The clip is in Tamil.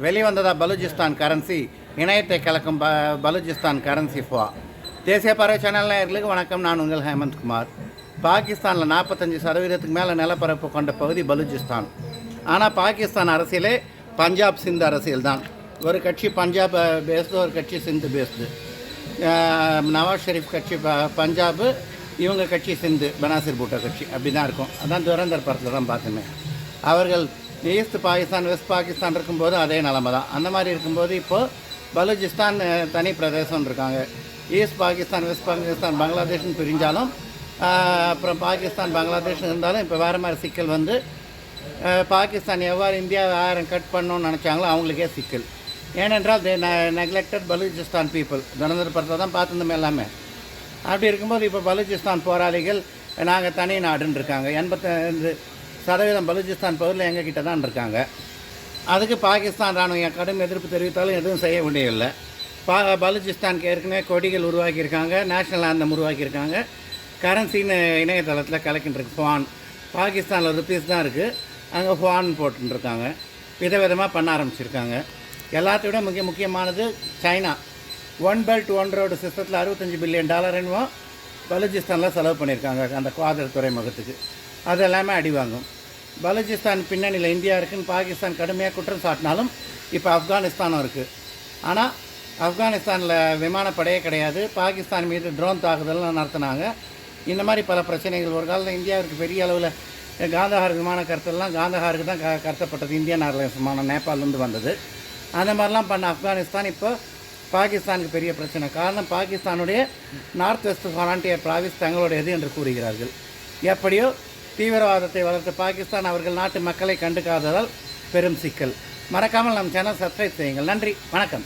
வெளிவந்ததா பலூச்சிஸ்தான் கரன்சி இணையத்தை கலக்கும் பலூச்சிஸ்தான் கரன்சி ஃபுவா. தேசிய பறவை சேனல் நேயர்களுக்கு வணக்கம். நான் உங்கள் ஹேமந்த் குமார். பாகிஸ்தானில் 45% மேலே நிலப்பரப்பு கொண்ட பகுதி பலூச்சிஸ்தான். ஆனால் பாகிஸ்தான் அரசியலே பஞ்சாப் சிந்து அரசியல் தான். ஒரு கட்சி பஞ்சாப் பேஸ்டு, ஒரு கட்சி சிந்து பேஸ்டு. நவாஸ் ஷெரீஃப் கட்சி பஞ்சாபு, இவங்க கட்சி சிந்து, பெனாசிர் பூட்டோ கட்சி. அப்படி தான் இருக்கும். அதான் துரந்தர் படத்தில் தான் பார்த்துமே. அவர்கள் ஈஸ்ட் பாகிஸ்தான் வெஸ்ட் பாகிஸ்தான் இருக்கும்போது அதே நிலமை தான். அந்த மாதிரி இருக்கும்போது இப்போது பலூச்சிஸ்தான் தனி பிரதேசம் இருக்காங்க. ஈஸ்ட் பாகிஸ்தான் வெஸ்ட் பாகிஸ்தான் பங்களாதேஷ்னு பிரிஞ்சாலும் அப்புறம் பாகிஸ்தான் பங்களாதேஷ்னு இருந்தாலும் இப்போ வேறு மாதிரி சிக்கல் வந்து பாகிஸ்தான் எவ்வாறு இந்தியாவை 1000 கட் பண்ணணும்னு நினச்சாங்களோ அவங்களுக்கே சிக்கல். ஏனென்றால் நெக்லெக்டட் பலூச்சிஸ்தான் பீப்புள். துரந்தர் படத்தை தான் பார்த்துருந்தோம் எல்லாமே. அப்படி இருக்கும்போது இப்போ பலூச்சிஸ்தான் போராளிகள் நாங்கள் தனி நாடுன்னு இருக்காங்க. 85% பலூச்சிஸ்தான் பகுதியில் எங்கள் கிட்ட தான் இருக்காங்க. அதுக்கு பாகிஸ்தான் ராணுவம் கடும் எதிர்ப்பு தெரிவித்தாலும் எதுவும் செய்ய முடியவில்லை. பலூச்சிஸ்தானுக்கு ஏற்கனவே கொடிகள் உருவாக்கியிருக்காங்க, நேஷ்னல் ஆந்தம் உருவாக்கியிருக்காங்க. கரன்சின்னு இணையதளத்தில் கலக்கின்றிருக்கு ஃபுவான். பாகிஸ்தானில் ருப்பீஸ் தான் இருக்குது, அங்கே ஃபுவான் போட்டுருக்காங்க. விதவிதமாக பண்ண ஆரம்பிச்சிருக்காங்க. எல்லாத்த விட முக்கியமானது சைனா. 1 Belt 1 Road சிஸ்டத்தில் $65 பில்லியன் என்னவோ பலூச்சிஸ்தானில் செலவு பண்ணியிருக்காங்க அந்த குவாதர் துறைமுகத்துக்கு. அது எல்லாமே அடி வாங்கும். பலூச்சிஸ்தான் பின்னணியில் இந்தியா இருக்குன்னு பாகிஸ்தான் கடுமையாக குற்றம் சாட்டினாலும் இப்போ ஆப்கானிஸ்தானும் இருக்குது. ஆனால் ஆப்கானிஸ்தானில் விமானப்படையே கிடையாது. பாகிஸ்தான் மீது ட்ரோன் தாக்குதல்லாம் நடத்தினாங்க. இந்த மாதிரி பல பிரச்சனைகள் ஒரு காலத்தில் இந்தியாவிற்கு பெரிய அளவில் காந்தஹார் விமான கடத்தலாம் காந்தஹாருக்கு தான் கடத்தப்பட்டது. இந்தியன் ஏர்லைன்ஸ் விமானம் நேபாளிலேருந்து வந்தது. அந்த மாதிரிலாம் பண்ண ஆப்கானிஸ்தான் இப்போ பாகிஸ்தானுக்கு பெரிய பிரச்சனை. காரணம் பாகிஸ்தானுடைய நார்த் வெஸ்ட் ஃப்ரான்டியர் ப்ராவின்ஸ் தங்களுடையது என்று கூறுகிறார்கள். எப்படியோ தீவிரவாதத்தை வளர்த்த பாகிஸ்தான் அவர்கள் நாட்டு மக்களை கண்டுக்காததால் பெரும் சிக்கல். மறக்காமல் நம் சேனல் சப்ஸ்கிரைப் செய்யுங்கள். நன்றி, வணக்கம்.